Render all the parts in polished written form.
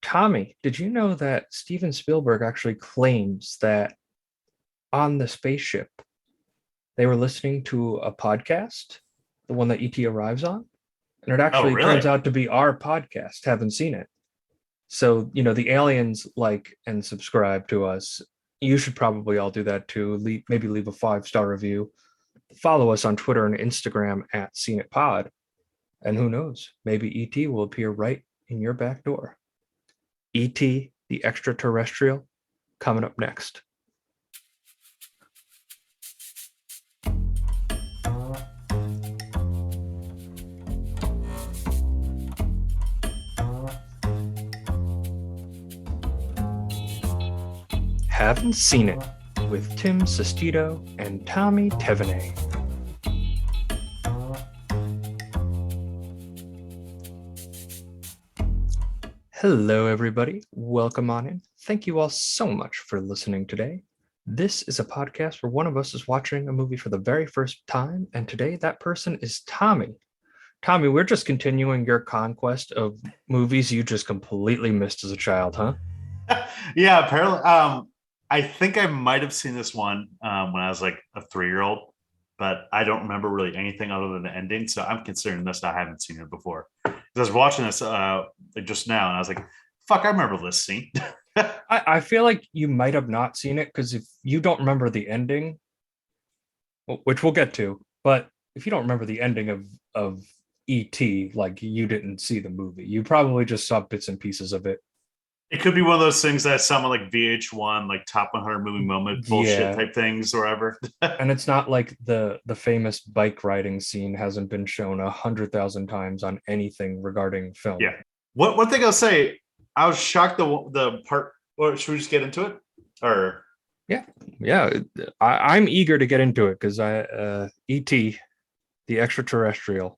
Tommy, did you know that Steven Spielberg actually claims that on the spaceship they were listening to a podcast, the one that ET arrives on? And it Oh, actually turns really? out to be our podcast. Haven't seen it. So, the aliens like and subscribe to us. You should probably all do that too. Maybe leave a 5-star review. Follow us on Twitter and Instagram at Seen It Pod. And who knows, maybe ET will appear right in your back door. ET, the extraterrestrial, coming up next. Haven't Seen It with Tim Sestito and Tommy Tevenet. Hello, everybody. Welcome on in. Thank you all so much for listening today. This is a podcast where one of us is watching a movie for the very first time, and today that person is Tommy. Tommy, we're just continuing your conquest of movies you just completely missed as a child, huh? Yeah, apparently. I think I might have seen this one when I was like a 3-year-old, but I don't remember really anything other than the ending. So I'm considering this. I haven't seen it before. 'Cause I was watching this like just now, and I was like, "Fuck, I remember this scene." I feel like you might have not seen it because if you don't remember the ending, which we'll get to, but if you don't remember the ending of ET, like you didn't see the movie. You probably just saw bits and pieces of it. It could be one of those things that someone like VH1, like top 100 movie moment bullshit Yeah. type things, or whatever. And it's not like the famous bike riding scene hasn't been shown 100,000 times on anything regarding film. Yeah. One thing I'll say, I was shocked the part. Or should we just get into it? Or Yeah, yeah. I'm eager to get into it because E.T. the Extra-Terrestrial,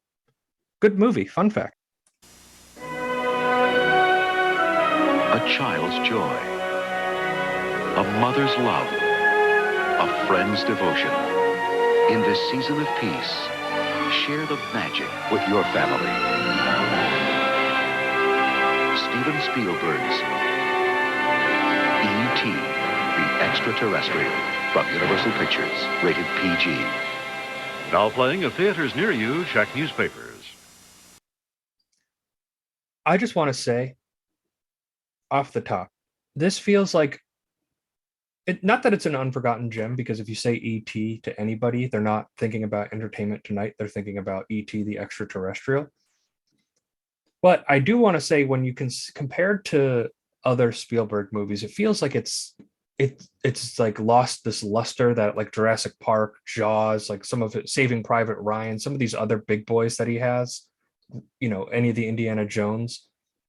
good movie. Fun fact. A child's joy, a mother's love, a friend's devotion. In this season of peace, share the magic with your family. Steven Spielberg's E.T. the Extra-Terrestrial from Universal Pictures, rated PG. Now playing at theaters near you, check newspapers. I just want to say off the top, this feels like it, not that it's an unforgotten gem, because if you say ET to anybody, they're not thinking about Entertainment Tonight, they're thinking about ET the Extraterrestrial. But I do want to say, when you can compared to other Spielberg movies, it feels like it's like lost this luster that like Jurassic Park, Jaws, like some of it, Saving Private Ryan, some of these other big boys that he has, any of the Indiana Jones,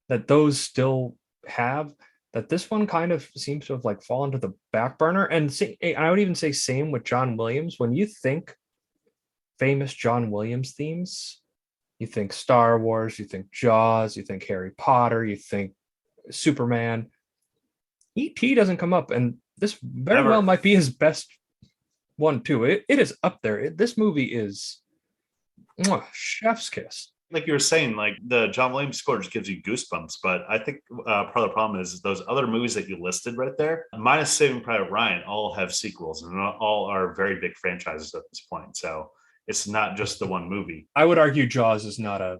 that those still have, that this one kind of seems to have like fallen to the back burner. And I would even say same with John Williams. When you think famous John Williams themes, you think Star Wars, you think Jaws, you think Harry Potter, you think Superman. E.T. doesn't come up, and this very well never. might be his best one too. It is up there. This movie is chef's kiss. Like you were saying, like the John Williams score just gives you goosebumps. But I think part of the problem is those other movies that you listed right there, minus Saving Private Ryan, all have sequels and all are very big franchises at this point. So it's not just the one movie. I would argue Jaws is not a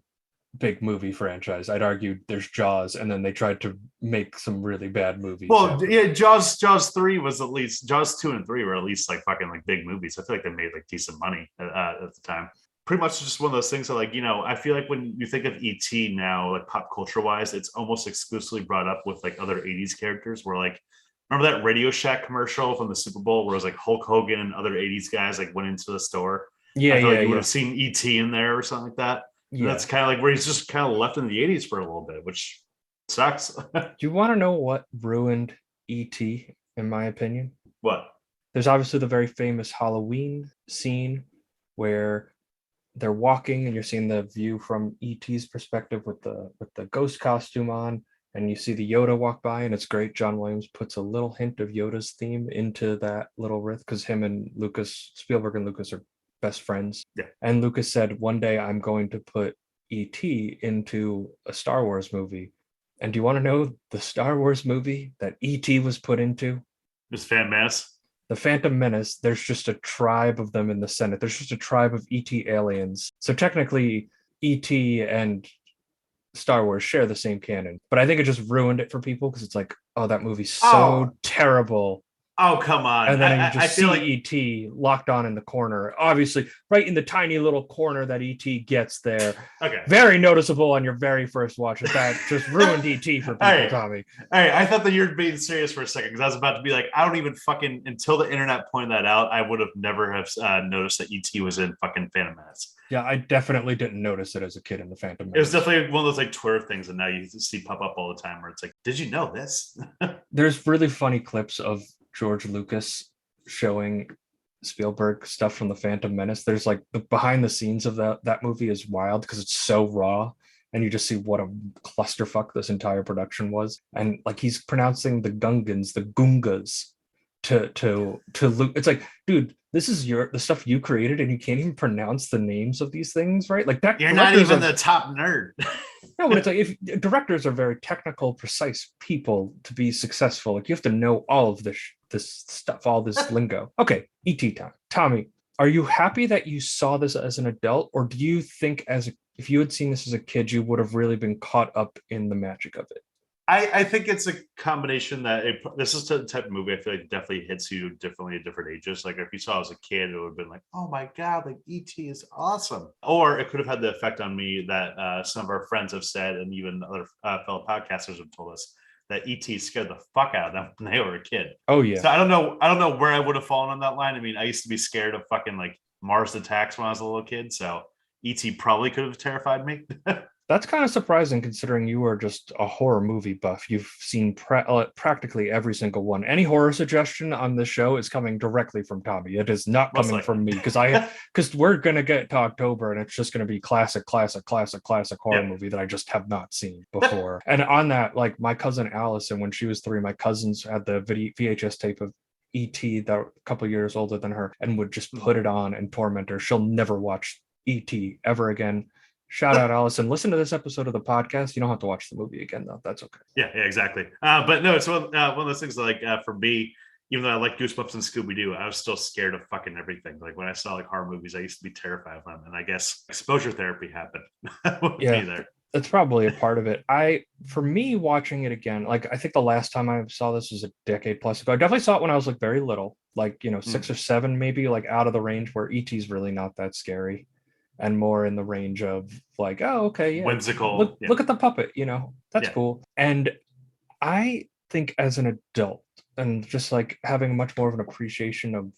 big movie franchise. I'd argue there's Jaws, and then they tried to make some really bad movies. Well, yeah, Jaws 3 was at least Jaws 2 and 3 were at least like fucking like big movies. I feel like they made like decent money at the time. Pretty much just one of those things that, like, I feel like when you think of ET now, like pop culture wise, it's almost exclusively brought up with like other 80s characters where, like, remember that Radio Shack commercial from the Super Bowl where it was like Hulk Hogan and other 80s guys like went into the store? Yeah, I feel yeah, like you would yeah, have seen ET in there or something like that. And yeah. that's kind of like where he's just kind of left in the 80s for a little bit, which sucks. Do you want to know what ruined E.T., in my opinion? What? There's obviously the very famous Halloween scene where they're walking and you're seeing the view from ET's perspective with the ghost costume on, and you see the Yoda walk by, and it's great. John Williams puts a little hint of Yoda's theme into that little riff because him and Spielberg and Lucas are best friends. Yeah. And Lucas said, one day I'm going to put ET into a Star Wars movie. And do you want to know the Star Wars movie that E.T. was put into? Just fan mass. The Phantom Menace, there's just a tribe of them in the Senate. There's just a tribe of ET aliens. So technically, ET and Star Wars share the same canon. But I think it just ruined it for people because it's like, oh, that movie's so terrible. Oh, come on. And then you I just feel see like E.T. locked on in the corner, obviously, right in the tiny little corner that E.T. gets there. okay. Very noticeable on your very first watch. That just ruined E.T. for people, Hey. Tommy. Hey, I thought that you were being serious for a second because I was about to be like, I don't even fucking until the internet pointed that out, I would have never have noticed that ET was in fucking Phantom Menace. Yeah, I definitely didn't notice it as a kid in the Phantom Menace. It was definitely one of those like Twitter things, and now you see pop up all the time where it's like, did you know this? There's really funny clips of George Lucas showing Spielberg stuff from the Phantom Menace. There's like the behind the scenes of that movie is wild because it's so raw, and you just see what a clusterfuck this entire production was. And like he's pronouncing the Gungans, the Gungas, to Luke. It's like, dude, this is the stuff you created, and you can't even pronounce the names of these things, right? Like that. You're not even the top nerd. No, but it's like if directors are very technical, precise people to be successful. Like you have to know all of this stuff, all this lingo. Okay, ET time. Tommy, are you happy that you saw this as an adult, or do you think if you had seen this as a kid, you would have really been caught up in the magic of it? I think it's a combination that this is the type of movie I feel like definitely hits you differently at different ages. Like if you saw it as a kid, it would have been like, oh my God, like E.T. is awesome. Or it could have had the effect on me that some of our friends have said, and even other fellow podcasters have told us that E.T. scared the fuck out of them when they were a kid. Oh yeah. So I don't know where I would have fallen on that line. I mean, I used to be scared of fucking like Mars attacks when I was a little kid. So E.T. probably could have terrified me. That's kind of surprising considering you are just a horror movie buff. You've seen practically every single one. Any horror suggestion on this show is coming directly from Tommy. It is not coming from me because we're gonna get to October and it's just gonna be classic horror movie that I just have not seen before. And on that, like my cousin Allison, when she was 3, my cousins had the VHS tape of E.T. that a couple years older than her and would just put it on and torment her. She'll never watch E.T. ever again. Shout out, Allison. Listen to this episode of the podcast. You don't have to watch the movie again, though. That's okay. Yeah, exactly. But no, it's one of those things like for me, even though I like Goosebumps and Scooby-Doo, I was still scared of fucking everything. Like when I saw like horror movies, I used to be terrified of them. And I guess exposure therapy happened with me there. That's probably a part of it. For me, watching it again, like I think the last time I saw this was a decade plus ago. I definitely saw it when I was like very little, like 6 or 7, maybe, like out of the range where E.T.'s really not that scary. And more in the range of like, oh, okay, yeah, whimsical. Look at the puppet, that's cool. And I think as an adult, and just like having much more of an appreciation of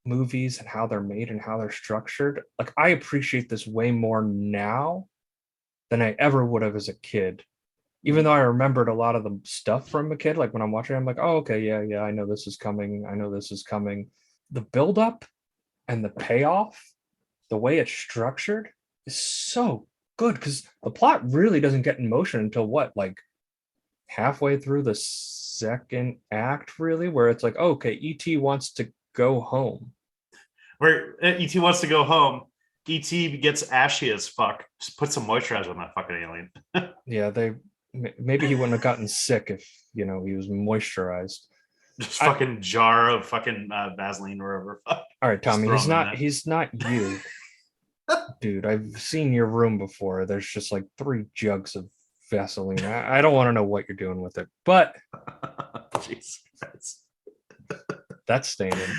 movies and how they're made and how they're structured, like I appreciate this way more now than I ever would have as a kid. Even though I remembered a lot of the stuff from a kid, like when I'm watching, I'm like, oh, okay, yeah, I know this is coming. The buildup and the payoff, the way it's structured is so good because the plot really doesn't get in motion until like halfway through the second act, really, where it's like, oh, okay, E.T. wants to go home. Where E.T. wants to go home, E.T. gets ashy as fuck. Just put some moisturizer on that fucking alien. Yeah, maybe he wouldn't have gotten sick if he was moisturized. Just fucking jar of fucking Vaseline or whatever. All right, Tommy, he's not you. Dude, I've seen your room before. There's just like 3 jugs of Vaseline. I don't want to know what you're doing with it, but Jesus Christ. That's staying in.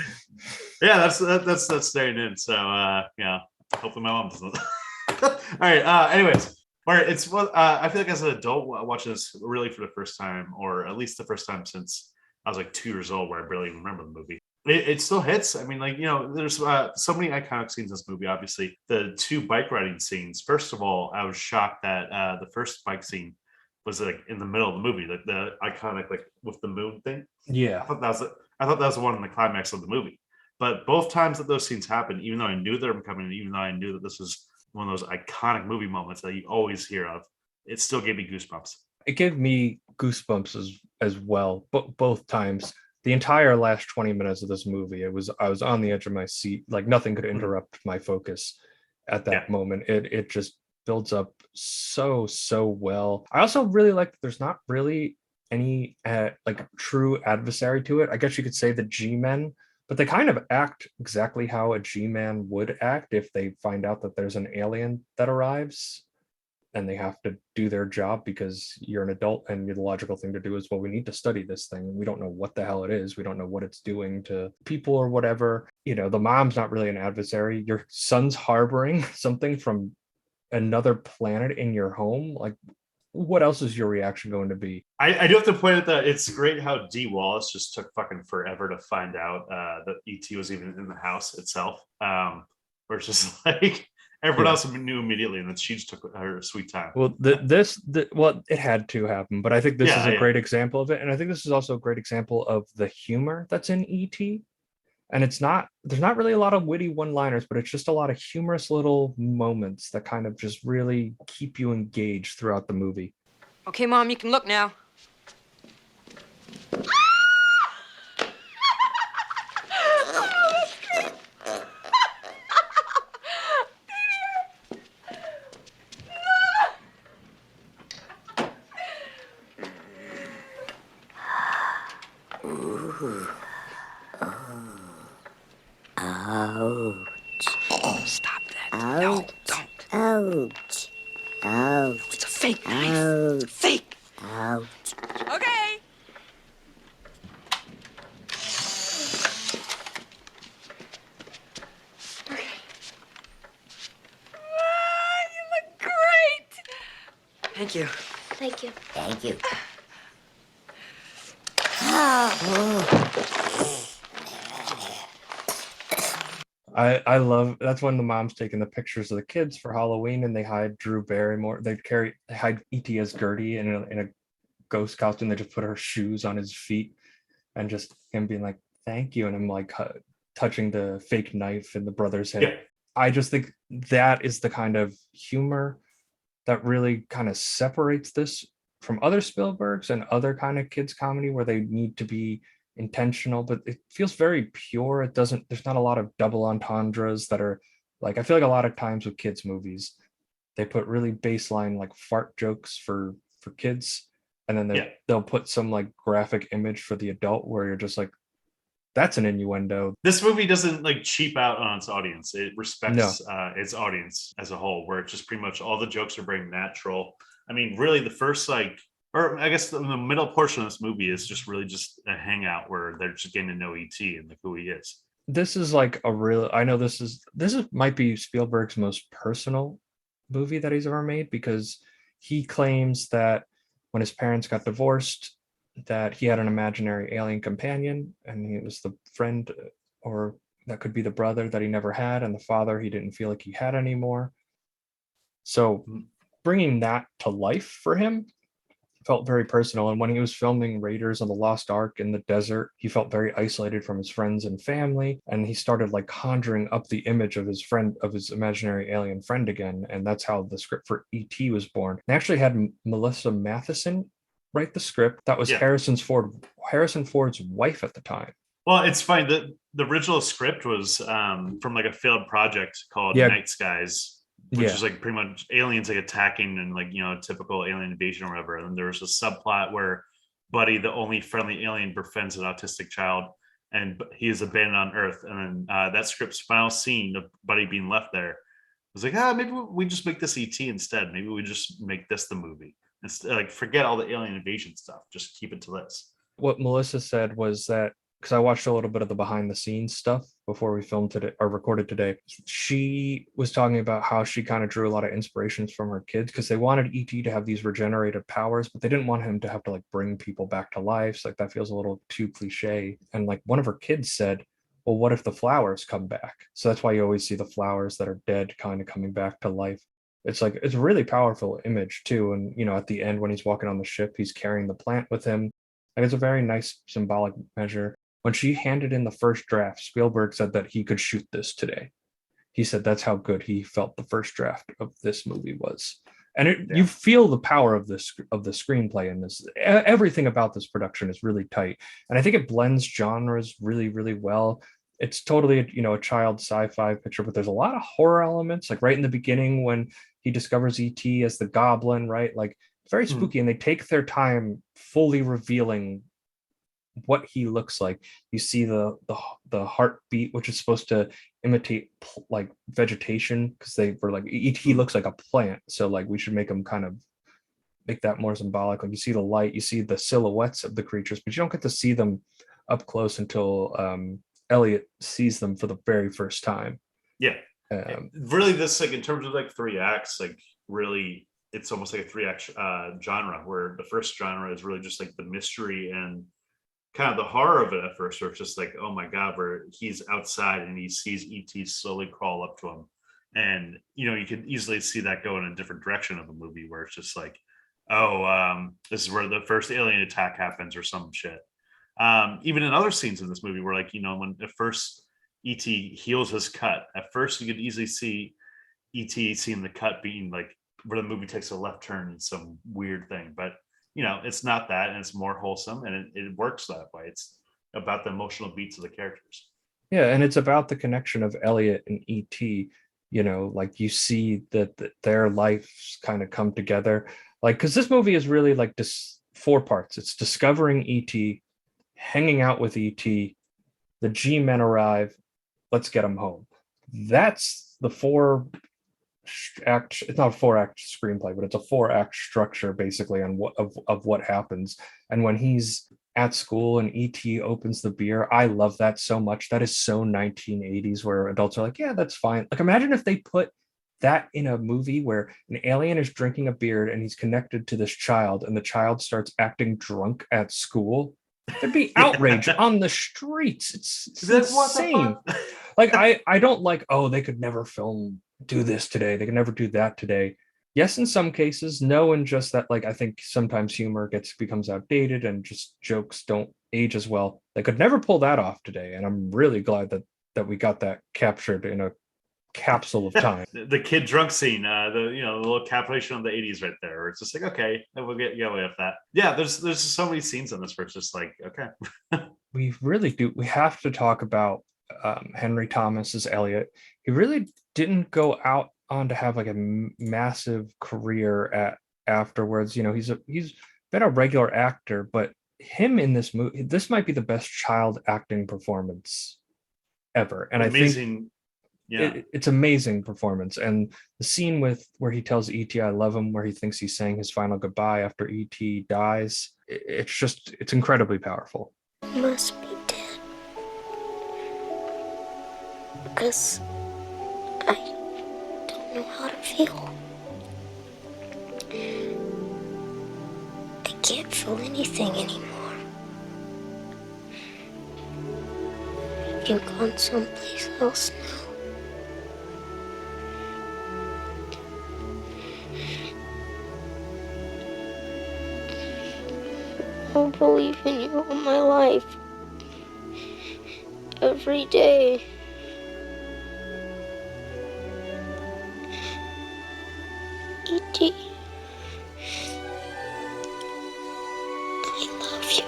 Yeah, that's staying in. So yeah, hopefully my mom doesn't. All right. Anyways, all right. It's I feel like as an adult watching this really for the first time, or at least the first time since I was like 2 years old, where I barely even remember the movie. It still hits. I mean, like, there's so many iconic scenes in this movie. Obviously, the 2 bike riding scenes. First of all, I was shocked that the first bike scene was like in the middle of the movie, like the iconic, like with the moon thing. Yeah, I thought that was the one in the climax of the movie. But both times that those scenes happened, even though I knew they were coming, even though I knew that this was one of those iconic movie moments that you always hear of, it still gave me goosebumps. It gave me goosebumps as well, but both times. The entire last 20 minutes of this movie, I was on the edge of my seat. Like nothing could interrupt my focus at that moment. It just builds up so well. I also really like that there's not really any like true adversary to it. I guess you could say the G-men, but they kind of act exactly how a G-man would act if they find out that there's an alien that arrives and they have to do their job because you're an adult and the logical thing to do is, well, we need to study this thing. We don't know what the hell it is. We don't know what it's doing to people or whatever. You know, the mom's not really an adversary. Your son's harboring something from another planet in your home. Like, what else is your reaction going to be? I do have to point out that it's great how D. Wallace just took fucking forever to find out that ET was even in the house itself. Where it's just like everyone else knew immediately, and then she just took her sweet time. Well, well, it had to happen, but I think this is a great example of it, and I think this is also a great example of the humor that's in ET. And there's not really a lot of witty one-liners, but it's just a lot of humorous little moments that kind of just really keep you engaged throughout the movie. Okay, Mom, you can look now. Stop that. Ouch. No, don't. Ouch. Ouch. It's a fake knife. Ouch. It's fake. Ouch. Okay. You look great. Thank you. Thank you. Thank you. I love that's when the mom's taking the pictures of the kids for Halloween and they hide Drew Barrymore. They hide E.T. as Gertie in a ghost costume. They just put her shoes on his feet and just him being like, thank you. And I'm like touching the fake knife in the brother's head. Yeah. I just think that is the kind of humor that really kind of separates this from other Spielbergs and other kind of kids comedy where they need to be intentional, but it feels very pure. There's not a lot of double entendres that are like, I feel like a lot of times with kids movies, they put really baseline like fart jokes for kids, and then they'll put some like graphic image for the adult where you're just like, that's an innuendo. This movie doesn't like cheap out on its audience. It respects its audience as a whole, where it's just pretty much all the jokes are very natural. I mean, really the first or I guess the middle portion of this movie is just really just a hangout where they're just getting to know E.T. and like who he is. This is like I know this might be Spielberg's most personal movie that he's ever made, because he claims that when his parents got divorced, that he had an imaginary alien companion, and he was the friend, or that could be the brother that he never had, and the father he didn't feel like he had anymore. So bringing that to life for him felt very personal. And when he was filming Raiders of the Lost Ark in the desert, he felt very isolated from his friends and family, and he started like conjuring up the image of his friend, of his imaginary alien friend again, and that's how the script for E.T. was born. They actually had Melissa Matheson write the script. That was Harrison Ford's wife at the time. Well, it's fine. The original script was from like a failed project called Night Skies, which is like pretty much aliens like attacking and like, you know, typical alien invasion or whatever. And then there was a subplot where Buddy, the only friendly alien, befriends an autistic child, and he is abandoned on Earth. And then that script's final scene of Buddy being left there was like, maybe we just make this ET instead. Maybe we just make this the movie. It's like, forget all the alien invasion stuff. Just keep it to this. What Melissa said was that, because I watched a little bit of the behind the scenes stuff before we filmed today or recorded today, she was talking about how she kind of drew a lot of inspirations from her kids, because they wanted ET to have these regenerative powers, but they didn't want him to have to like bring people back to life. So like that feels a little too cliche. And like one of her kids said, well, what if the flowers come back? So that's why you always see the flowers that are dead kind of coming back to life. It's like, it's a really powerful image too. And, you know, at the end when he's walking on the ship, he's carrying the plant with him. And it's a very nice symbolic measure. When she handed in the first draft, Spielberg said that he could shoot this today. He said that's how good he felt the first draft of this movie was. And you feel the power of the screenplay in this. Everything about this production is really tight. And I think it blends genres really, really well. It's totally, a child sci-fi picture, but there's a lot of horror elements. Like right in the beginning when he discovers ET as the goblin, right? Like very spooky, and they take their time fully revealing what he looks like. You see the heartbeat, which is supposed to imitate like vegetation, because they were like ET looks like a plant, so like we should make him kind of make that more symbolic. Like you see the light, you see the silhouettes of the creatures, but you don't get to see them up close until Elliot sees them for the very first time. Yeah. Really, this like in terms of like 3 acts, like really it's almost like a 3 act genre, where the first genre is really just like the mystery and kind of the horror of it at first, where it's just like, oh my god, where he's outside and he sees ET slowly crawl up to him, and you can easily see that go in a different direction of the movie, where it's just like, oh, this is where the first alien attack happens or some shit. Even in other scenes in this movie, where like when the first ET heals his cut, at first you could easily see ET seeing the cut being like where the movie takes a left turn in some weird thing, but it's not that, and it's more wholesome, and it works that way. It's about the emotional beats of the characters. Yeah, and it's about the connection of Elliot and ET. Like you see that their lives kind of come together. Like, because this movie is really like this 4 parts. It's discovering ET, hanging out with ET, the G-men arrive, let's get them home. That's the 4-act. It's not a 4-act screenplay, but it's a 4-act structure basically on what happens. And when he's at school and ET opens the beer, I love that so much. That is so 1980s, where adults are like, yeah, that's fine. Like, imagine if they put that in a movie where an alien is drinking a beer and he's connected to this child, and the child starts acting drunk at school. There'd be outrage on the streets. It's insane. Like, I don't like, oh, they could never do this today, they can never do that today. Yes, in some cases. No, in just that, like, I think sometimes humor becomes outdated and just jokes don't age as well. They could never pull that off today, and I'm really glad that we got that captured in a capsule of time. The kid drunk scene, the little capitulation of the 80s right there, where it's just like, okay, we'll get away with that. Yeah, there's just so many scenes in this where it's just like, okay. We really do. We have to talk about Henry Thomas as Elliot. He really didn't go out on to have like a massive career afterwards. He's been a regular actor, but him in this movie, this might be the best child acting performance ever. And amazing. I think yeah, it's amazing performance. And the scene where he tells ET I love him, where he thinks he's saying his final goodbye after ET dies, it's incredibly powerful. He must be dead. Because I don't know how to feel. I can't feel anything anymore. You've gone someplace else now. I believe in you all my life. Every day. E.T. I love you.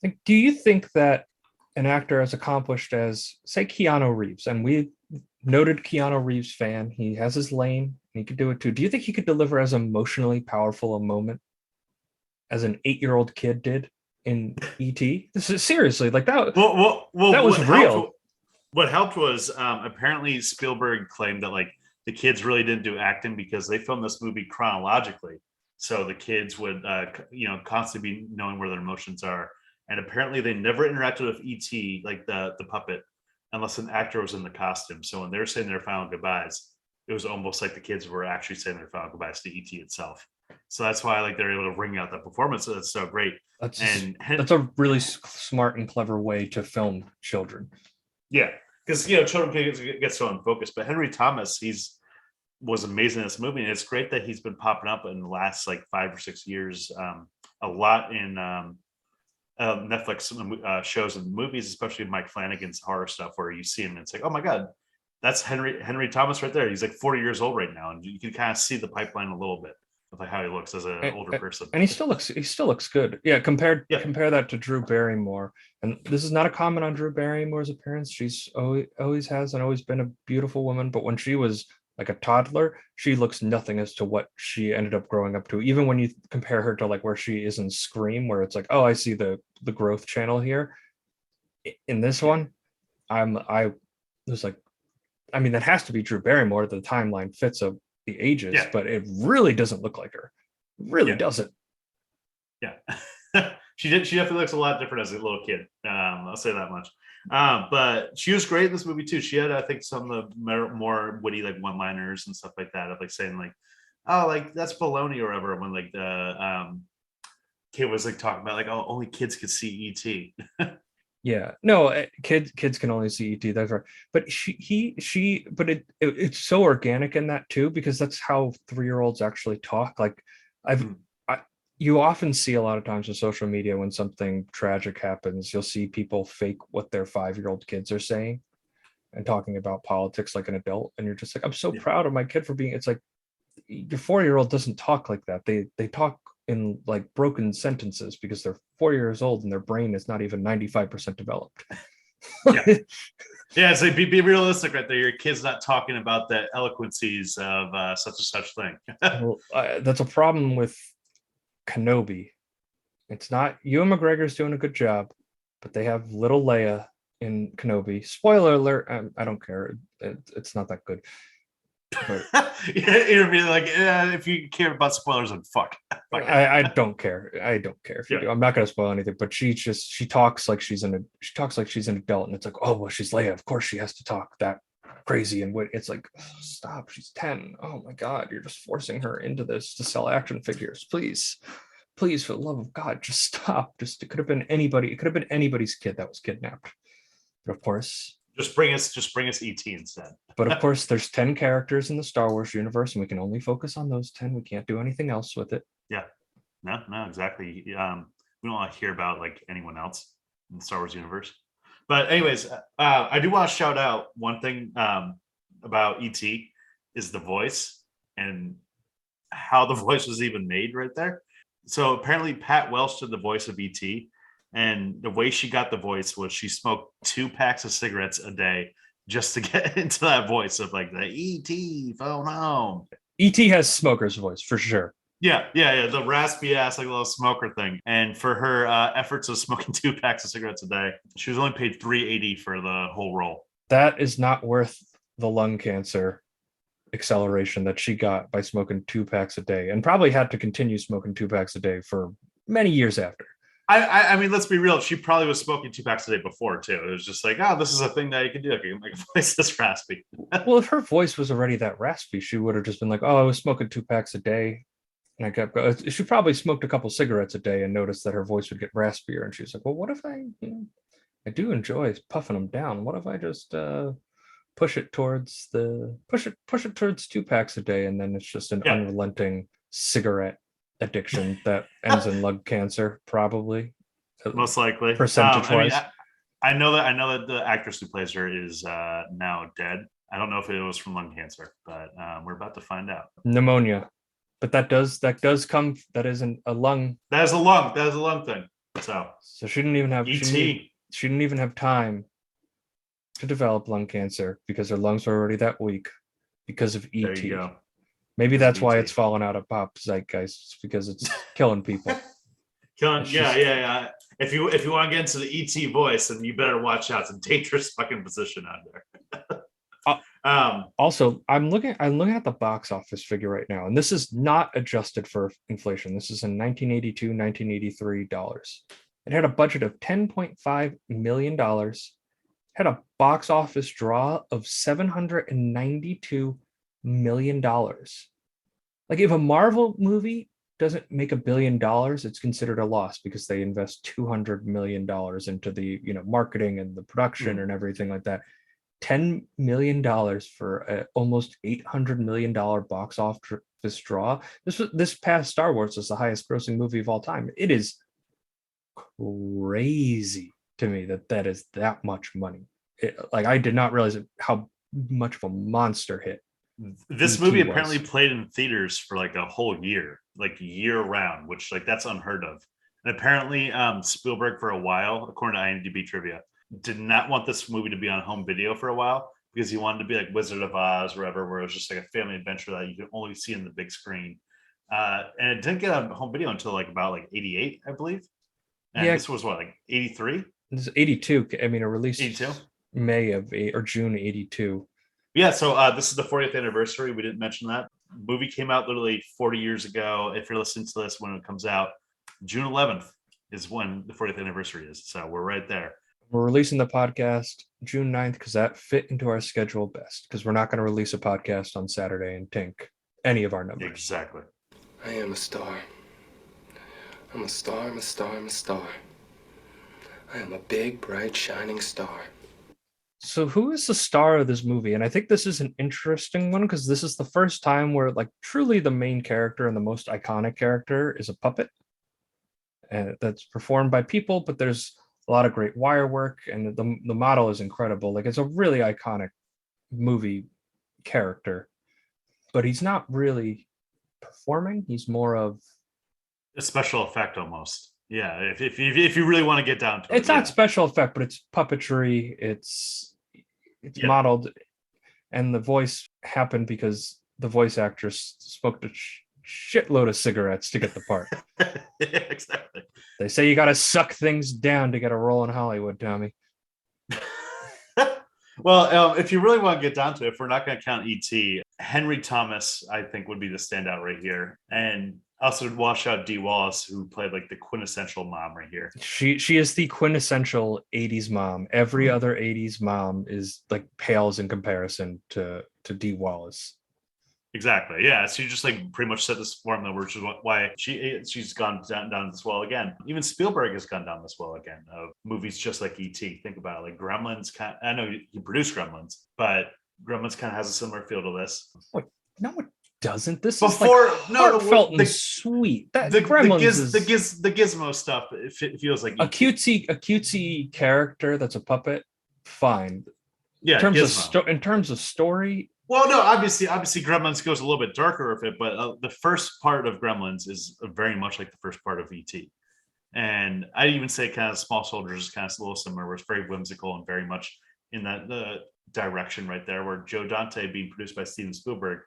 Like, do you think that an actor as accomplished as, say, Keanu Reeves, and we noted Keanu Reeves fan, he has his lane, and he could do it too. Do you think he could deliver as emotionally powerful a moment as an 8-year-old kid did in E.T.? This is seriously like that. Well, that was real. What helped was apparently Spielberg claimed that like the kids really didn't do acting because they filmed this movie chronologically, so the kids would constantly be knowing where their emotions are. And apparently they never interacted with ET, like the puppet, unless an actor was in the costume. So when they were saying their final goodbyes, it was almost like the kids were actually saying their final goodbyes to ET itself. So that's why like they're able to bring out that performance. So that's so great. That's a really smart and clever way to film children. Yeah, because children can get so unfocused. But Henry Thomas, was amazing in this movie, and it's great that he's been popping up in the last like 5 or 6 years, a lot in Netflix shows and movies, especially Mike Flanagan's horror stuff, where you see him and it's like, oh my god, That's Henry Thomas right there. He's like 40 years old right now, and you can kind of see the pipeline a little bit of like how he looks as an older person. And he still looks good. Yeah, compare that to Drew Barrymore. And this is not a comment on Drew Barrymore's appearance. She's always has and always been a beautiful woman. But when she was like a toddler, she looks nothing as to what she ended up growing up to. Even when you compare her to like where she is in Scream, where it's like, oh, I see the growth channel here. In this one, I was like, I mean, that has to be Drew Barrymore. The timeline fits of the ages, but it really doesn't look like her. Really doesn't. Yeah. She definitely looks a lot different as a little kid. I'll say that much. But she was great in this movie too. She had, I think, some of the more witty like one-liners and stuff like that, of like saying like, oh, like that's baloney or whatever, when like the kid was like talking about like, oh, only kids could see ET. Yeah, no, kids can only see ET. That's right. But but it's so organic in that too, because that's how 3-year-olds actually talk. Like you often see a lot of times on social media when something tragic happens, you'll see people fake what their 5-year-old kids are saying and talking about politics like an adult. And you're just like, I'm so proud of my kid for being. It's like your 4-year-old doesn't talk like that. They talk in like broken sentences because they're 4 years old and their brain is not even 95% developed. Yeah, so be realistic right there. Your kid's not talking about the eloquencies of such and such thing. Well, that's a problem with Kenobi. It's not Ewan McGregor's doing a good job, but they have little Leia in Kenobi. Spoiler alert, I don't care. It's not that good. But it'd be like, if you care about spoilers, then fuck. I don't care. I don't care if you do. I'm not going to spoil anything. But she talks like she's an adult, and it's like, oh well, she's Leia. Of course she has to talk that crazy and wit. It's like, oh, stop. She's 10. Oh my god, you're just forcing her into this to sell action figures. Please, for the love of God, just stop. It could have been anybody. It could have been anybody's kid that was kidnapped. But of course. Just bring us ET instead. But of course, there's 10 characters in the Star Wars universe, and we can only focus on those 10. We can't do anything else with it. Yeah, no, exactly. We don't want to hear about like anyone else in the Star Wars universe. But anyways, I do want to shout out one thing about ET is the voice and how the voice was even made right there. So apparently Pat Welch did the voice of ET. And the way she got the voice was she smoked 2 packs of cigarettes a day just to get into that voice of like the ET phone home. ET has smoker's voice for sure. Yeah. The raspy ass like little smoker thing. And for her efforts of smoking 2 packs of cigarettes a day, she was only paid $380 for the whole role. That is not worth the lung cancer acceleration that she got by smoking 2 packs a day, and probably had to continue smoking 2 packs a day for many years after. I mean, let's be real. She probably was smoking 2 packs a day before too. It was just like, oh, this is a thing that you can do. You can make a voice this raspy. Well, if her voice was already that raspy, she would have just been like, oh, I was smoking 2 packs a day. And I kept going. She probably smoked a couple cigarettes a day and noticed that her voice would get raspier. And she was like, well, what if I do enjoy puffing them down. What if I just push it towards 2 packs a day, and then it's just an unrelenting cigarette addiction that ends in lung cancer, probably, most likely, percentage wise. I know that the actress who plays her is now dead. I don't know if it was from lung cancer, but we're about to find out. Pneumonia, but that does come. That isn't a lung. That is a lung thing. So she didn't even have ET. She didn't even have time to develop lung cancer because her lungs were already that weak because of ET. There you go. Maybe that's why it's fallen out of pop zeitgeist, because it's killing people. Yeah. If you want to get into the ET voice, then you better watch out. It's a dangerous fucking position out there. Also, I'm looking at the box office figure right now, and this is not adjusted for inflation. This is in 1982, 1983 dollars. It had a budget of $10.5 million, had a box office draw of $792 million. Like, if a Marvel movie doesn't make $1 billion, it's considered a loss because they invest $200 million into the marketing and the production and everything like that. $10 million for a almost $800 million box office draw. This past Star Wars is the highest grossing movie of all time. It is crazy to me that is that much money. I did not realize how much of a monster hit. This E.T. movie was. apparently played in theaters for like a whole year, like year round, which like that's unheard of. And apparently, Spielberg for a while, according to IMDb trivia, did not want this movie to be on home video for a while because he wanted to be like Wizard of Oz or whatever, where it was just like a family adventure that you could only see in the big screen. And it didn't get on home video until like about like 88, I believe. And Yeah. this was what, like 83? This is 82. I mean, it released 82? May of or June 82. Yeah, so this is the 40th anniversary. We didn't mention that. Movie came out literally 40 years ago. If you're listening to this when it comes out, June 11th is when the 40th anniversary is. So we're right there. We're releasing the podcast June 9th because that fit into our schedule best, because we're not going to release a podcast on Saturday and tink any of our numbers. Exactly. I am a star. I'm a star, I'm a star, I'm a star. I am a big, bright, shining star. So who is the star of this movie? And I think this is an interesting one because this is the first time where like truly the main character and the most iconic character is a puppet. And that's performed by people, but there's a lot of great wire work and the model is incredible. Like it's a really iconic movie character, but he's not really performing. He's more of A special effect almost. Yeah, if you really want to get down to it. it's not special effect, but it's puppetry. It's modeled, and the voice happened because the voice actress smoked a shitload of cigarettes to get the part. Yeah, exactly. They say you got to suck things down to get a role in Hollywood, Tommy. Well, if you really want to get down to it, if we're not going to count E.T., Henry Thomas, I think, would be the standout right here. And also wash out Dee Wallace, who played like the quintessential mom right here. She is the quintessential 80s mom. Every other 80s mom is like pales in comparison to Dee Wallace. Exactly. Yeah. So you just like pretty much set this formula, which is why she's gone down this well again. Even Spielberg has gone down this well again of movies just like E.T. Think about it. Like Gremlins. I know he produced Gremlins, but Gremlins kind of has a similar feel to this. Wait, no, it doesn't. This Before, is like no, heartfelt the- and sweet. That The Gremlins is the Gizmo stuff. It feels like a E.T. cutesy character that's a puppet. Fine. Yeah. In terms Gizmo. in terms of story, Well, no, obviously, Gremlins goes a little bit darker with it, but the first part of Gremlins is very much like the first part of E.T. And I'd even say kind of Small Soldiers is kind of a little similar, where it's very whimsical and very much in the direction right there, where Joe Dante, being produced by Steven Spielberg,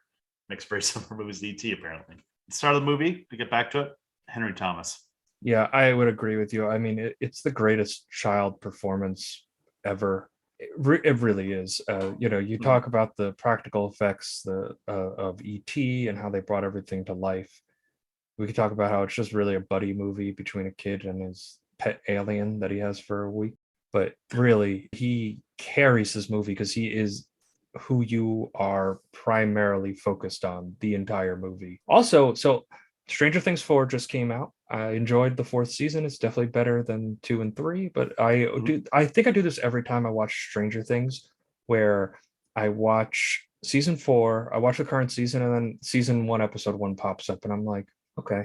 makes very similar movies to E.T. apparently. The start of the movie, to get back to it, Henry Thomas. yeah, I would agree with you. I mean, it's the greatest child performance ever. It really is. You talk about the practical effects of ET and how they brought everything to life. We could talk about how it's just really a buddy movie between a kid and his pet alien that he has for a week. But really, he carries this movie because he is who you are primarily focused on the entire movie. Also, so Stranger Things 4 just came out. I enjoyed the fourth season. It's definitely better than 2 and 3, but I think I do this every time I watch Stranger Things, where I watch season 4, I watch the current season, and then season 1, episode 1 pops up, and I'm like, okay,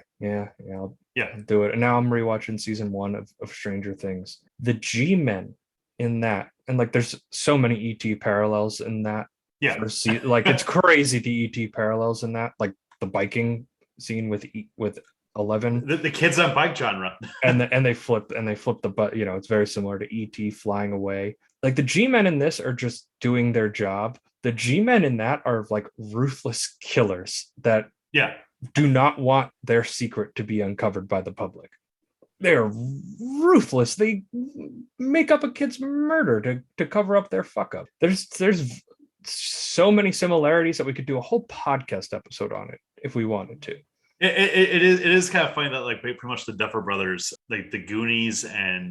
I'll do it. And now I'm rewatching season 1 of Stranger Things. The G-Men in that, and like there's so many ET parallels in that. Yeah. Like it's crazy the ET parallels in that, like the biking scene with 11, The kids on bike genre. and they flip the butt. It's very similar to ET flying away. Like the G-Men in this are just doing their job. The G-Men in that are like ruthless killers that do not want their secret to be uncovered by the public. They're ruthless. They make up a kid's murder to cover up their fuck up. There's so many similarities that we could do a whole podcast episode on it if we wanted to. It is kind of funny that like pretty much the Duffer Brothers, like the Goonies and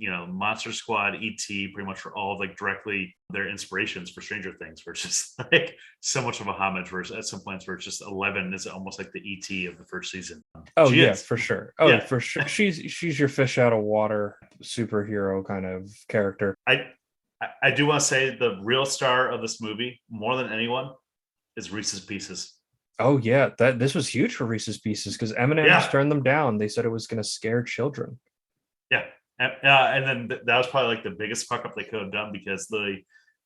Monster Squad, E.T. pretty much were all like directly their inspirations for Stranger Things, where it's just like so much of a homage. Where at some points where it's just 11 is almost like the E.T. of the first season. Oh yeah, for sure. Oh yeah, for sure. She's your fish out of water superhero kind of character. I do want to say the real star of this movie, more than anyone, is Reese's Pieces. Oh yeah, this was huge for Reese's Pieces because M&M's turned them down. They said it was going to scare children. Yeah, and then that was probably like the biggest fuck up they could have done, because the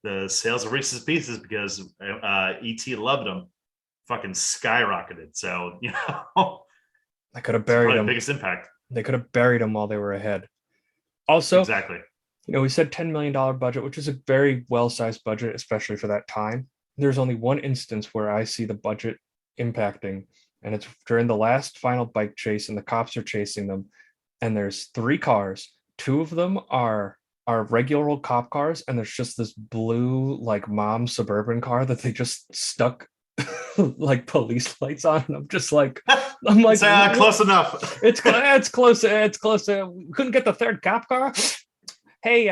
the sales of Reese's Pieces, because ET loved them, fucking skyrocketed. So, I could have it's probably buried the them. biggest impact. They could have buried them while they were ahead. Also, Exactly. we said $10 million budget, which is a very well-sized budget, especially for that time. There's only one instance where I see the budget impacting, and it's during the last final bike chase, and the cops are chasing them, and there's 3 cars. 2 of them are regular old cop cars, and there's just this blue like mom suburban car that they just stuck like police lights on. And I'm like, close enough. It's close. We couldn't get the 3rd cop car. Hey,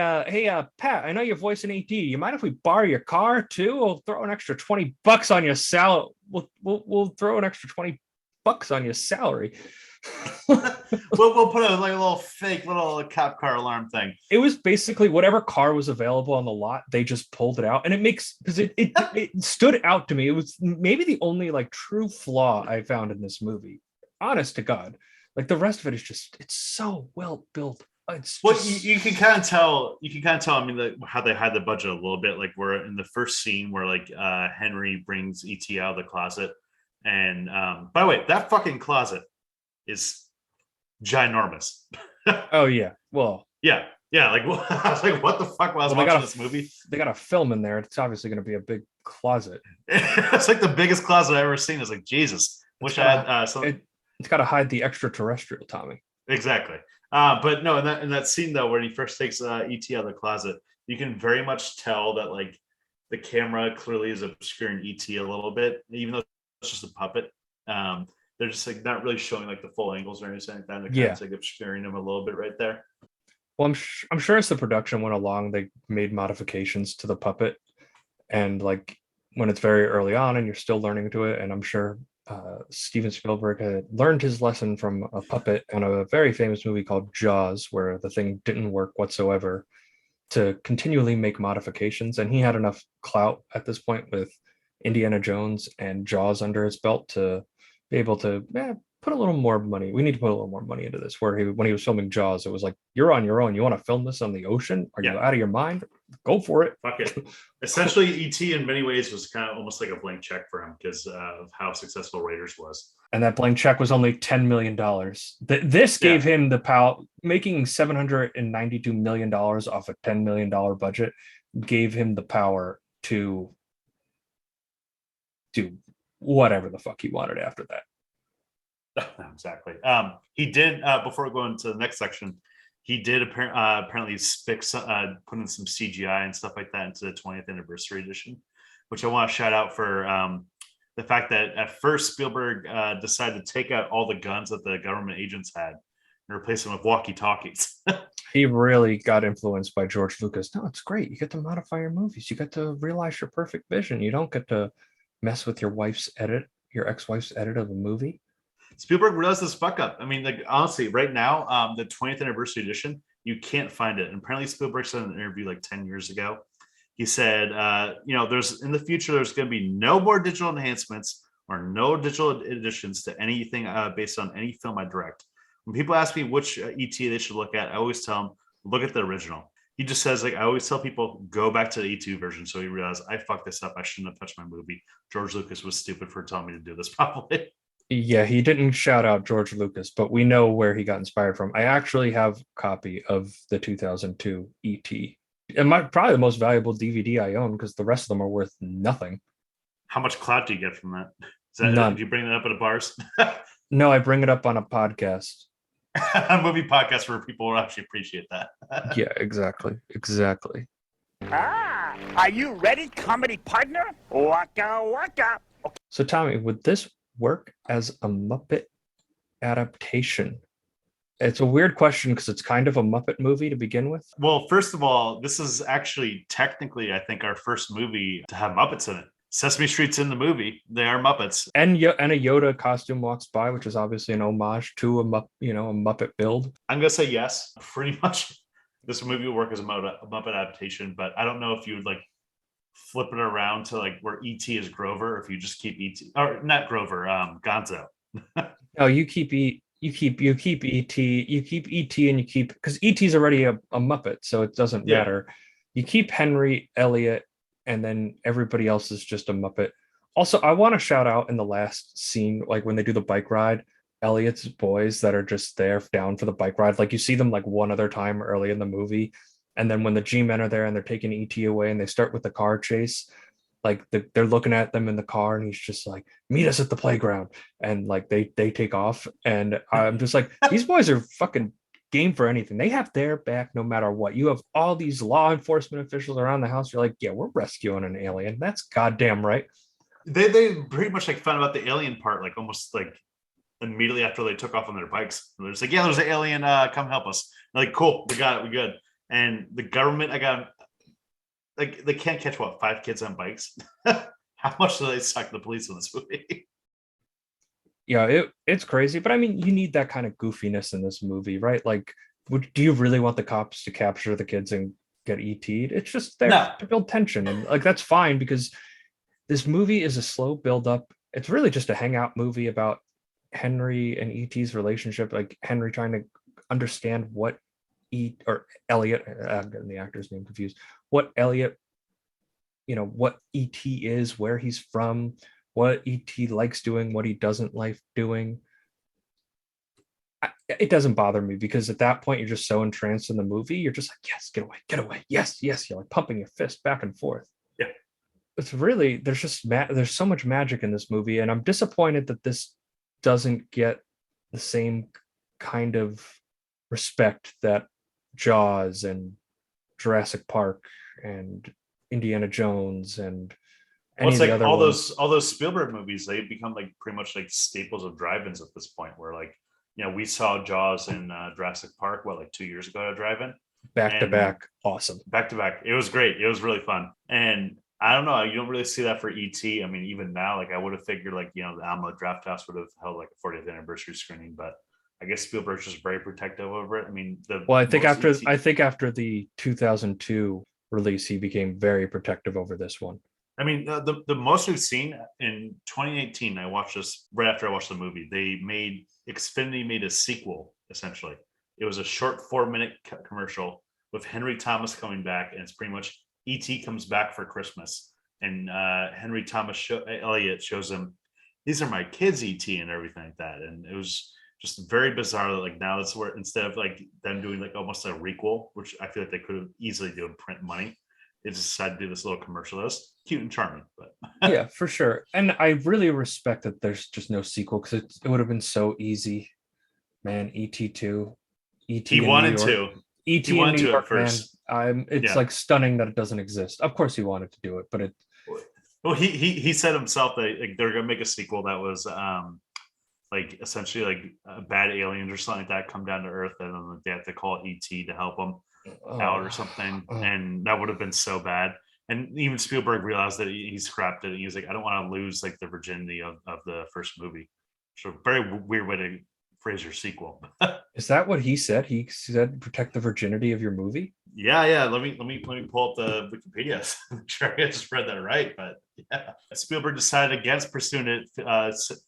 Pat, I know you're voicing AD. You mind if we borrow your car too? We'll throw an extra $20 on your salary. We'll throw an extra $20 on your salary. we'll put a little fake little cop car alarm thing. It was basically whatever car was available on the lot. They just pulled it out, and it makes because it stood out to me. It was maybe the only like true flaw I found in this movie. Honest to God, like the rest of it is just it's so well built. It's you can kind of tell. You can kind of tell. I mean, how they had the budget a little bit. Like we're in the first scene where like Henry brings ET out of the closet, and by the way, that fucking closet is ginormous. Oh yeah, well yeah. Like I was like, what the fuck? While I was watching this movie, they got a film in there. It's obviously going to be a big closet. It's like the biggest closet I've ever seen. It's like Jesus. Wish I had something. It's got to hide the extraterrestrial, Tommy. Exactly. But no, in that scene though, where he first takes ET out of the closet, you can very much tell that like the camera clearly is obscuring ET a little bit, even though it's just a puppet. They're just like not really showing like the full angles or anything like that. And they're kind of like obscuring him a little bit right there. Well, I'm sure as the production went along, they made modifications to the puppet, and like when it's very early on and you're still learning to it, and I'm sure Steven Spielberg had learned his lesson from a puppet on a very famous movie called Jaws, where the thing didn't work whatsoever, to continually make modifications. And he had enough clout at this point with Indiana Jones and Jaws under his belt to be able to put a little more money. We need to put a little more money into this. Where when he was filming Jaws, it was like, you're on your own. You want to film this on the ocean? Are you out of your mind? Go for it. Fuck it. Essentially, ET in many ways was kind of almost like a blank check for him because of how successful Raiders was. And that blank check was only $10 million. This gave him the power. Making $792 million off a $10 million budget gave him the power to do whatever the fuck he wanted after that. Exactly. He did before going to the next section. He did apparently put in some CGI and stuff like that into the 20th anniversary edition, which I want to shout out for the fact that at first Spielberg decided to take out all the guns that the government agents had and replace them with walkie-talkies. He really got influenced by George Lucas. No, it's great. You get to modify your movies. You get to realize your perfect vision. You don't get to mess with your ex-wife's edit of a movie. Spielberg realized this fuck up. I mean, like honestly, right now, the 20th anniversary edition, you can't find it. And apparently, Spielberg said in an interview like 10 years ago, he said, there's in the future, there's going to be no more digital enhancements or no digital additions to anything based on any film I direct. When people ask me which ET they should look at, I always tell them, look at the original. He just says, like, I always tell people, go back to the E2 version. So he realized I fucked this up. I shouldn't have touched my movie. George Lucas was stupid for telling me to do this probably. Yeah, he didn't shout out George Lucas, but we know where he got inspired from. I actually have a copy of the 2002 E.T. And probably the most valuable DVD I own, because the rest of them are worth nothing. How much clout do you get from that? None. Did you bring that up at the bars? No, I bring it up on a podcast. A movie podcast where people will actually appreciate that. Yeah, exactly. Are you ready, comedy partner? Waka waka. Okay. So Tommy, would this work as a Muppet adaptation? It's a weird question because it's kind of a Muppet movie to begin with. Well, first of all, this is actually technically, I think, our first movie to have Muppets in it. Sesame Street's in the movie. They are Muppets. And a Yoda costume walks by, which is obviously an homage to a Muppet build. I'm going to say yes. Pretty much this movie will work as a Muppet adaptation, but I don't know if you would like flip it around to like where E.T. is Grover, if you just keep E.T. or not Grover, Gonzo. No, you keep E.T. and you keep, because E.T.'s already a Muppet, so it doesn't matter. You keep Henry, Elliot, and then everybody else is just a Muppet. Also, I want to shout out in the last scene, like when they do the bike ride, Elliot's boys that are just there down for the bike ride. Like you see them like one other time early in the movie. And then when the G-men are there and they're taking ET away and they start with the car chase, like they're looking at them in the car and he's just like, meet us at the playground. And like they take off. And I'm just like, these boys are fucking game for anything. They have their back no matter what. You have all these law enforcement officials around the house. You're like, yeah, we're rescuing an alien. That's goddamn right. They pretty much like found out the alien part like almost like immediately after they took off on their bikes. They're just like, yeah, there's an alien, come help us. They're like, cool, we got it, we good. And the government, I got like they can't catch what 5 kids on bikes. How much do they suck the police in this movie? Yeah, it's crazy, but I mean, you need that kind of goofiness in this movie, right? Like, do you really want the cops to capture the kids and get ET'd? It's just there No. to build tension, and like that's fine because this movie is a slow build up. It's really just a hangout movie about Henry and ET's relationship, like Henry trying to understand what or Elliot, I'm getting the actor's name confused, what Elliot, what ET is, where he's from, what ET likes doing, what he doesn't like doing. It doesn't bother me because at that point you're just so entranced in the movie. You're just like, yes, get away. Yes, yes. You're like pumping your fist back and forth. Yeah. It's really, there's so much magic in this movie. And I'm disappointed that this doesn't get the same kind of respect that Jaws and Jurassic Park and Indiana Jones and Well, it's any of like the other all those Spielberg movies, they become like pretty much like staples of drive-ins at this point. Where like we saw Jaws in Jurassic Park like 2 years ago at a drive-in, back to back, awesome. Back to back, it was great. It was really fun, and I don't know, you don't really see that for ET. I mean, even now, like I would have figured like the Alamo Draft House would have held like a 40th anniversary screening, but I guess Spielberg's just very protective over it. I mean, I think after the 2002 release, he became very protective over this one. I mean, the most we've seen in 2018, I watched this right after I watched the movie. Xfinity made a sequel, essentially. It was a short 4-minute commercial with Henry Thomas coming back, and it's pretty much E.T. comes back for Christmas. And Henry Thomas Elliot shows him, these are my kids, E.T., and everything like that. And it was just very bizarre that like now it's where instead of like them doing like almost a requel, which I feel like they could have easily do and print money, they just decided to do this little commercial. That's cute and charming, but yeah, for sure. And I really respect that there's just no sequel because it would have been so easy, man. ET2, ET he wanted to. ET he wanted in New to York, at first. man. It's like stunning that it doesn't exist. Of course, he wanted to do it, but it. Well, he said himself that like, they're gonna make a sequel that was like essentially like bad aliens or something like that come down to Earth, and then they have to call ET to help them out or something, and that would have been so bad. And even Spielberg realized that he scrapped it, and he was like, I don't want to lose like the virginity of the first movie. So very weird way to phrase your sequel. Is that what he said? He said protect the virginity of your movie? Yeah. Let me pull up the Wikipedia. I'm sure I just read that right, but yeah. Spielberg decided against pursuing it,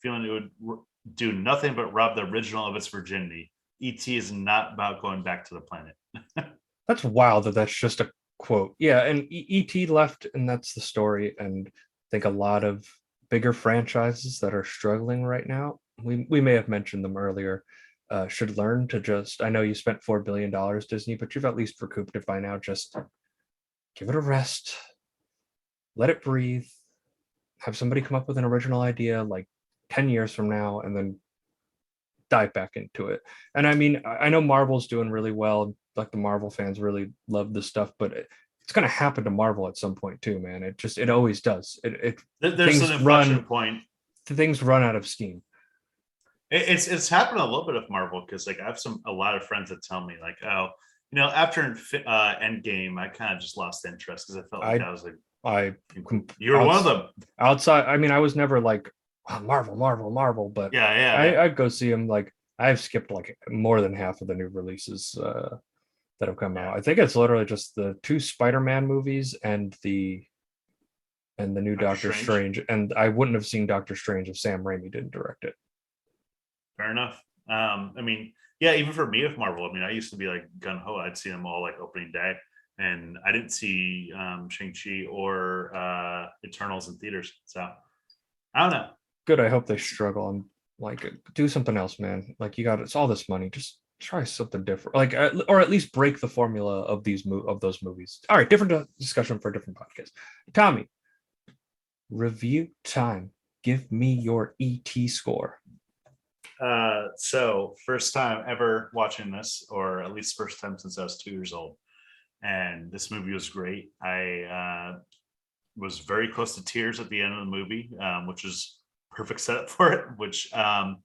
feeling it would do nothing but rob the original of its virginity. E.T. is not about going back to the planet. That's wild that that's just a quote. Yeah, and E.T. left, and that's the story. And I think a lot of bigger franchises that are struggling right now, we may have mentioned them earlier, should learn to just, I know you spent $4 billion, Disney, but you've at least recouped it by now. Just give it a rest, let it breathe, have somebody come up with an original idea like 10 years from now, and then dive back into it. And I mean, I know Marvel's doing really well. Like the Marvel fans really love this stuff, but it's going to happen to Marvel at some point too, man. It always does. There's an inflection point. Things run out of steam. It's happened a little bit of Marvel because like I have a lot of friends that tell me like, oh, after Endgame, I kind of just lost interest because I felt like I was like, you were one of them. Outside, I mean, I was never like, oh, Marvel, but yeah. I'd go see them. Like I've skipped like more than half of the new releases that have come out. I think it's literally just the 2 Spider-Man movies and the new Doctor Strange. And I wouldn't have seen Doctor Strange if Sam Raimi didn't direct it. Fair enough. I mean, yeah, even for me with Marvel, I mean, I used to be like gung ho. I'd see them all like opening day. and I didn't see Shang-Chi or Eternals in theaters. So I don't know. Good. I hope they struggle and like do something else, man. Like you got it's all this money. Just try something different. Like or at least break the formula of those movies. All right, different discussion for a different podcast. Tommy, review time. Give me your ET score. So first time ever watching this, or at least first time since I was 2 years old. And this movie was great. I was very close to tears at the end of the movie, which is perfect setup for it. Which the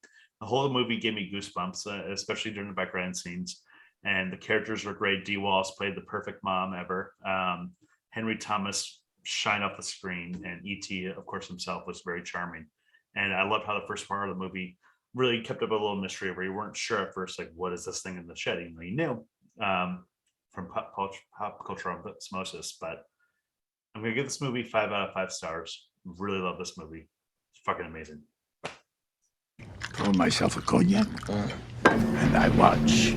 whole movie gave me goosebumps, especially during the background scenes. And the characters were great. Dee Wallace played the perfect mom ever. Henry Thomas shined off the screen, and E.T., of course, himself was very charming. And I loved how the first part of the movie really kept up a little mystery where you weren't sure at first, like, what is this thing in the shed? Even though you knew from pop culture osmosis. But I'm gonna give this movie 5 out of 5 stars. Really love this movie. It's fucking amazing. Pour myself a cognac, and I watch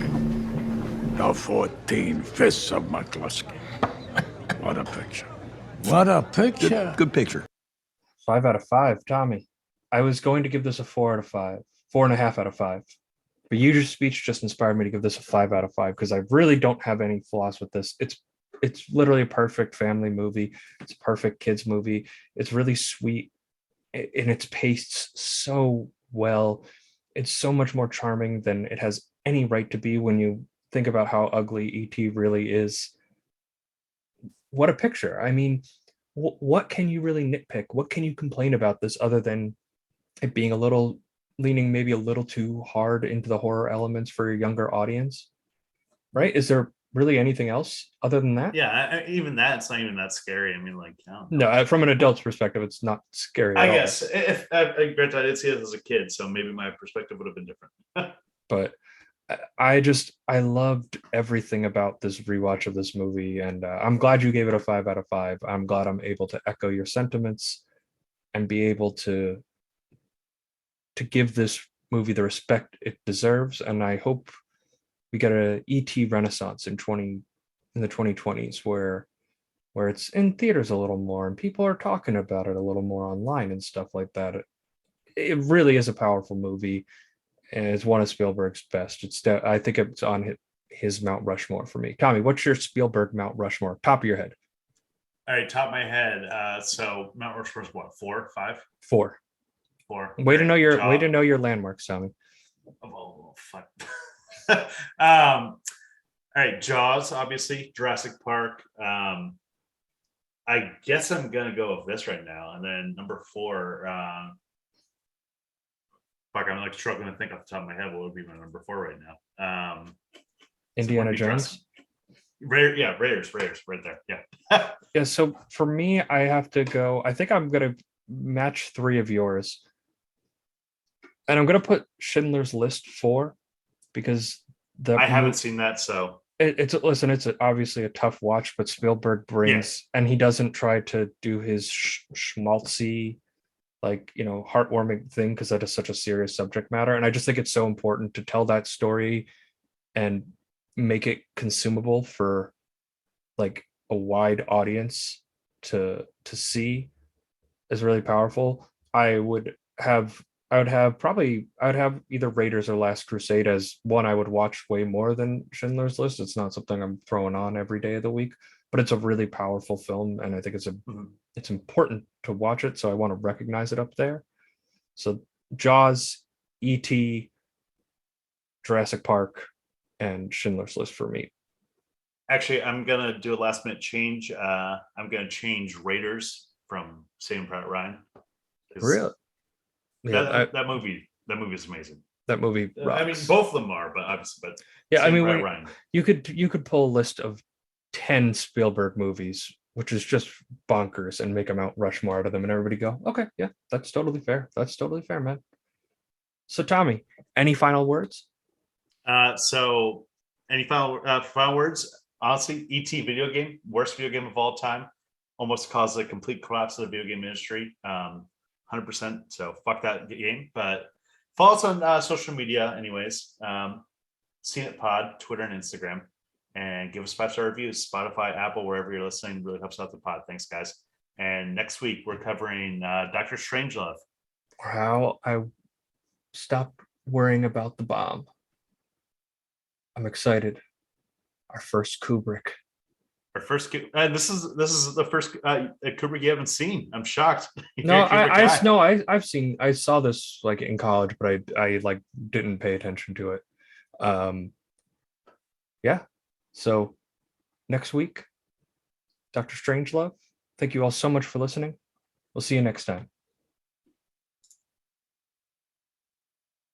the 14 Fists of McCluskey. What a picture. What a picture. Good picture. 5 out of 5, Tommy. I was going to give this a 4 out of 5, 4.5 out of 5. But your speech just inspired me to give this a 5 out of 5 because I really don't have any flaws with this. It's literally a perfect family movie. It's a perfect kids movie. It's really sweet, and it's paced so well. It's so much more charming than it has any right to be when you think about how ugly E.T. really is. What a picture. I mean, what can you really nitpick? What can you complain about this other than it being leaning maybe a little too hard into the horror elements for a younger audience? Right? Is there really anything else other than that? Yeah, even that, it's not even that scary. I mean, like, no, from an adult's perspective, it's not scary. I guess if I did see it as a kid, so maybe my perspective would have been different. But I loved everything about this rewatch of this movie, and I'm glad you gave it a 5 out of 5. I'm glad I'm able to echo your sentiments and be able to give this movie the respect it deserves. And I hope we get a ET renaissance in the 2020s where it's in theaters a little more and people are talking about it a little more online and stuff like that. It really is a powerful movie, and it's one of Spielberg's best. I think it's on his Mount Rushmore for me. Tommy, what's your Spielberg Mount Rushmore? Top of your head. All right, top of my head. So Mount Rushmore is what, 4, 5? 4. 4. Way to know your landmarks, Tommy. Oh, fuck. All right, Jaws, obviously, Jurassic Park. I guess I'm gonna go with this right now, and then number 4. Fuck, I'm like struggling to think off the top of my head what would be my number 4 right now. Indiana Jones. Raiders, right there. Yeah. Yeah. So for me, I have to go. I think I'm gonna match 3 of yours, and I'm gonna put Schindler's List 4 because I haven't seen that, so it's obviously a tough watch, but Spielberg brings, and he doesn't try to do his schmaltzy, like, heartwarming thing, because that is such a serious subject matter. And I just think it's so important to tell that story and make it consumable for like a wide audience to see is really powerful. I would have either Raiders or Last Crusade as one I would watch way more than Schindler's List. It's not something I'm throwing on every day of the week, but it's a really powerful film, and I think it's important to watch it. So I want to recognize it up there. So Jaws, E.T., Jurassic Park, and Schindler's List for me. Actually, I'm gonna do a last minute change. I'm gonna change Raiders from Saving Private Ryan. Really? Yeah, that movie is amazing. That movie rocks. I mean, both of them are, but obviously, yeah, Saving I mean, Ryan. you could pull a list of 10 Spielberg movies, which is just bonkers, and make a Mount Rushmore out of them, and everybody go, okay, yeah, that's totally fair. That's totally fair, man. So, Tommy, any final words? So any final words? Honestly, E.T. video game, worst video game of all time, almost caused a complete collapse of the video game industry. 100%. So fuck that game. But follow us on social media, anyways. Seen It Pod, Twitter and Instagram. and give us 5-star reviews. Spotify, Apple, wherever you're listening, really helps out the pod. Thanks, guys. And next week we're covering Dr. Strangelove. How I stopped worrying about the bomb. I'm excited. Our first Kubrick. Our first, this is the first Kubrick you haven't seen. I'm shocked. No, I've seen. I saw this like in college, but I like didn't pay attention to it. Yeah. So next week, Dr. Strangelove. Thank you all so much for listening. We'll see you next time.